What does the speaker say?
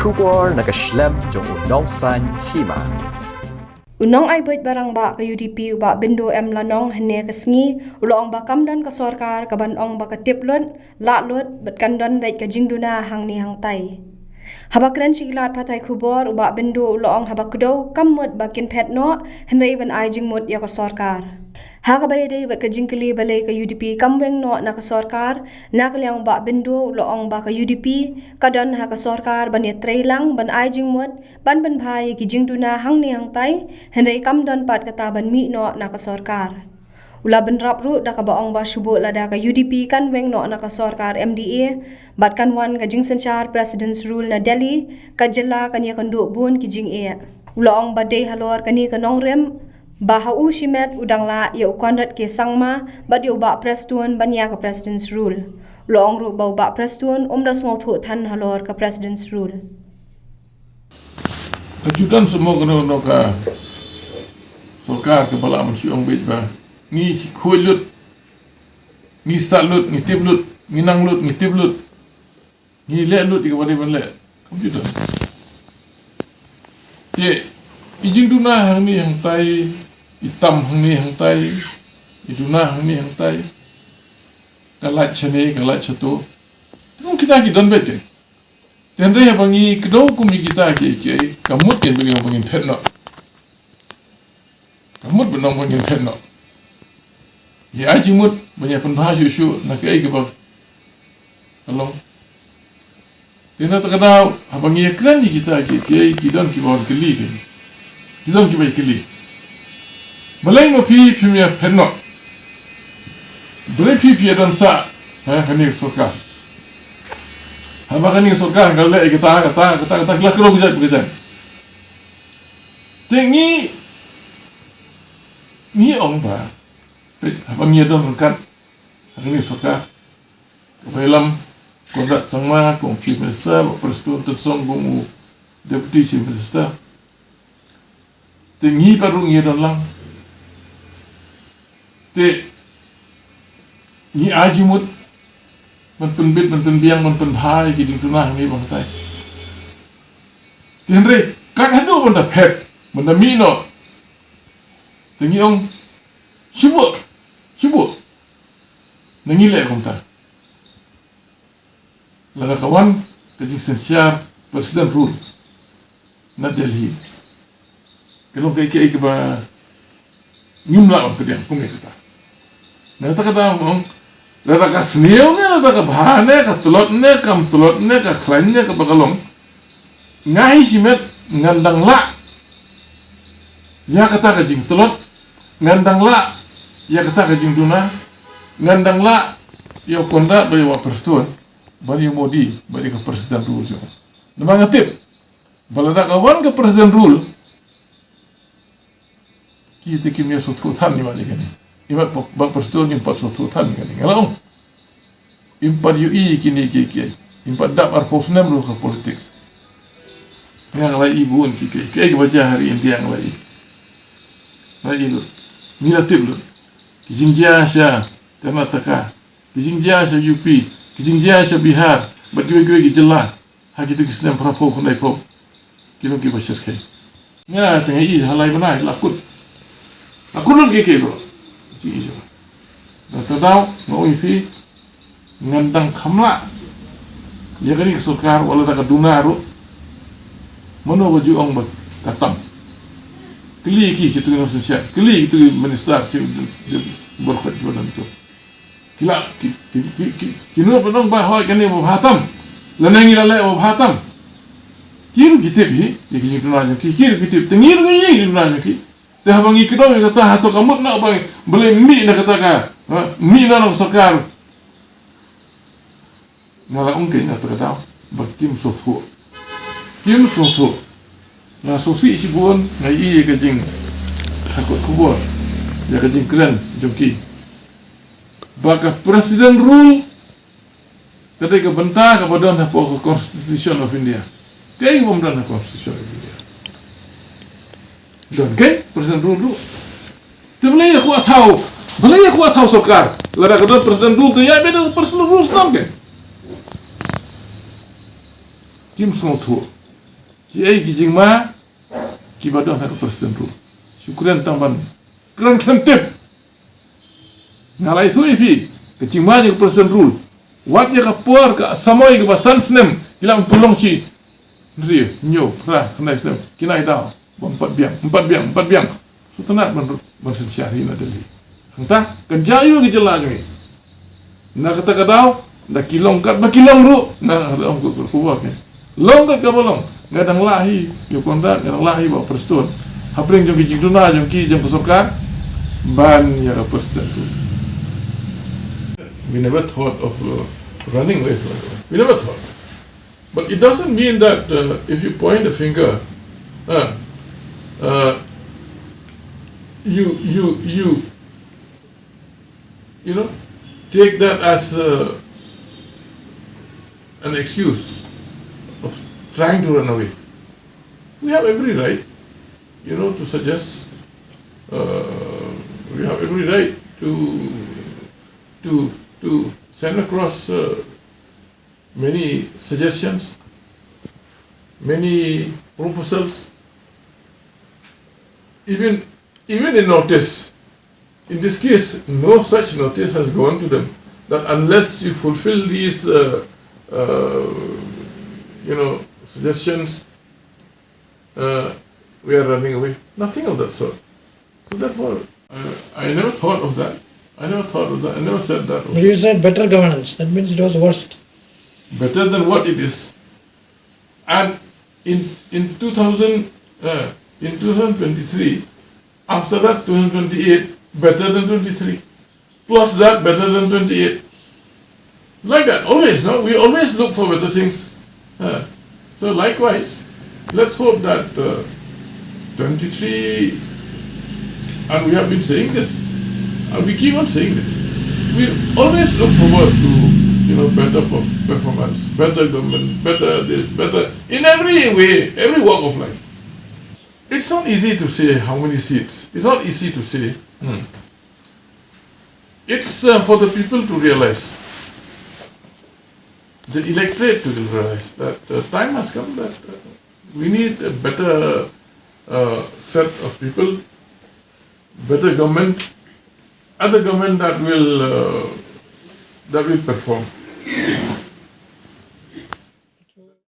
Kubor nakaslem jong unong san hima. Unong ay boit barang ba ka UDP ba bindo lanong hene kasngi ulo ang bakam dan ka sorkar kaban ong ba katiplot latlot bat kandan bait ka jingduna hang ni hang tai. Habakren sigilat patay kubor uba bindo ulo ong habakdo kamut bakin petno henre ban ay jingmut ya ka sorkar. Hakabay day bat ka jingkili balay ka UDP kamweng no na ka sorkar nakaliang ba bindo ulo ong ba ka UDP kadan ha ka sorkar ban ya lang ban ay jingmut ban bhai ki jingduna hang ni hang tai henre kamdan pat kata ban mi no na ka sorkar. Ula benrap ru da ka baong ba syubo lada ka UDP kan weng no na ka sorkar MDA bat kan wan ka jing senchar president's rule na Delhi ka jilla kanya kandu bun ki jing e. Ula ong ba day halor kani ka nongrem bahau shimet udang la ya ukwandat ke sangma bat yo ba prestun banya ka president's rule. Ula ong ru ba prestun da sngau thu than halor ka president's rule. Ajudan semua kena ka sorkar kepala aman siong bit ba ni kulut ni salut ni tiblut ni nanglut ni tiblut ni lelut kepada ban le komputer je ijing duna hang ni hang tai hitam hang ni hang tai iduna hang ni hang tai kalat chane kalat chato tu kita ki don bete tenre bangi kedo kumi kita ki kamut ke bangin phenno kamut benong bangin phenno ya jimut banyak penbah susu nak ai ke bang kalau tina terkenal abang ia keren ni kita ki don ki bawa keli ke ki don ki baik keli malai mo pi mia penno boleh pi don sa kani sokar abang kani sokar kalau kita kelak kalau kita tengi ni ong ba abang ia don rekat kani sokar dalam kontrak sama kong chief minister presiden tersong kong deputy chief minister tinggi parung ia don lang te ni ajimut man penbit man penbiang man penbhai kiding tunah ni bang tai tenre kan hadu benda pet benda mino tinggi ong Syubuk nangilai kontak laga kawan kajing sensiar presiden rule na Delhi kalau kai ke ba nyumla on kediang pungai kita na kata mong laga ka sneo ne laga ka bahane ka tulot ne kam tulot ne ka khlain ne ka bakalong ngai simet ngandang la ya kata kajing tulot ngandang la ya kata kajing duna ngandang la ya konda do ya presiden bani Modi bani ke presiden rule jo nama ngatip balada kawan ke presiden rule kita kimia sotutan ni balik ni imat bak presiden impat sotutan ni ngalau impat UI kini kiki impat dap arpofnem ro ke politik yang lai ibu kiki ke baca hari India yang lai lu nilatib lu kijingjia sya Karnataka kijingjia sya UP kijingjia sya Bihar bagi gijela ha gitu kisnam prapo kunai pop kilo ki bashir kai nga tengah i halai banai lakut lu ke bro ji jo na tadau mau ifi ngandang khamla ya kali sorkar wala da dunaru mono waju ong bat katam keli ki itu no sensia keli itu minister berkhot badan tu kila kinu penong ba hoy kani bo hatam lanangi lale bo hatam kiru kitip hi yaki tu na ki kiru kitip tengir ngi tu na ki te habangi kedo kata hato kamut na bang boleh mi na kata ka mi na no sakar ngala ungke na terkadau bakim sotu kim sotu na sosi si buon ngai i ka jing hakut kubur ya ka jing keren jongki baka presiden rule kadai ka benta ka badan ha po constitution of India kai bom dan constitution of India don kai presiden rule te boleh aku tahu sokar lara ka presiden rule te ya presiden rule sam ke kim sotu Ki kijing ma ki badon ha Presiden rule. Syukran tamban kran tip. Ngalai tu ipi kijing ma je Presiden rule. Wat je kapur ka samoi ke basan snem kilang tolong ki. Rio nyo pra senai snem kinai dau. Empat biang. Sutanat man sensiari na dali. Hangta kenjayu ke jelang ni. Na kata kadau da kilong kat ba kilong ru na ang ko kuwak ni. Long kat ka bolong ngadang lahi yo kondat ngadang lahi ba Presiden. Hapring jong kijing duna jong ki jong kesorkar ban ya Presiden tu. We never thought of running away from it. We never thought. But it doesn't mean that if you point a finger, you know, take that as an excuse of trying to run away. We have every right, you know, to suggest. We have every right to send across many suggestions, many proposals, even a notice. In this case, no such notice has gone to them that unless you fulfill these, suggestions, we are running away. Nothing of that sort. So therefore, I never thought of that. I never said that. But you said better governance. That means it was worst. Better than what it is. And in 2023, after that 2028, better than 23. Plus that, better than 28. Like that, always, no? We always look for better things. So likewise, let's hope that 23, and we have been saying this, and we keep on saying this, we always look forward to, better performance, better government, better this, better, in every way, every walk of life. It's not easy to say how many seats. It's not easy to say. It's for the people to realize, the electorate to realize that the time has come that we need a better set of people, better government, other government that will perform.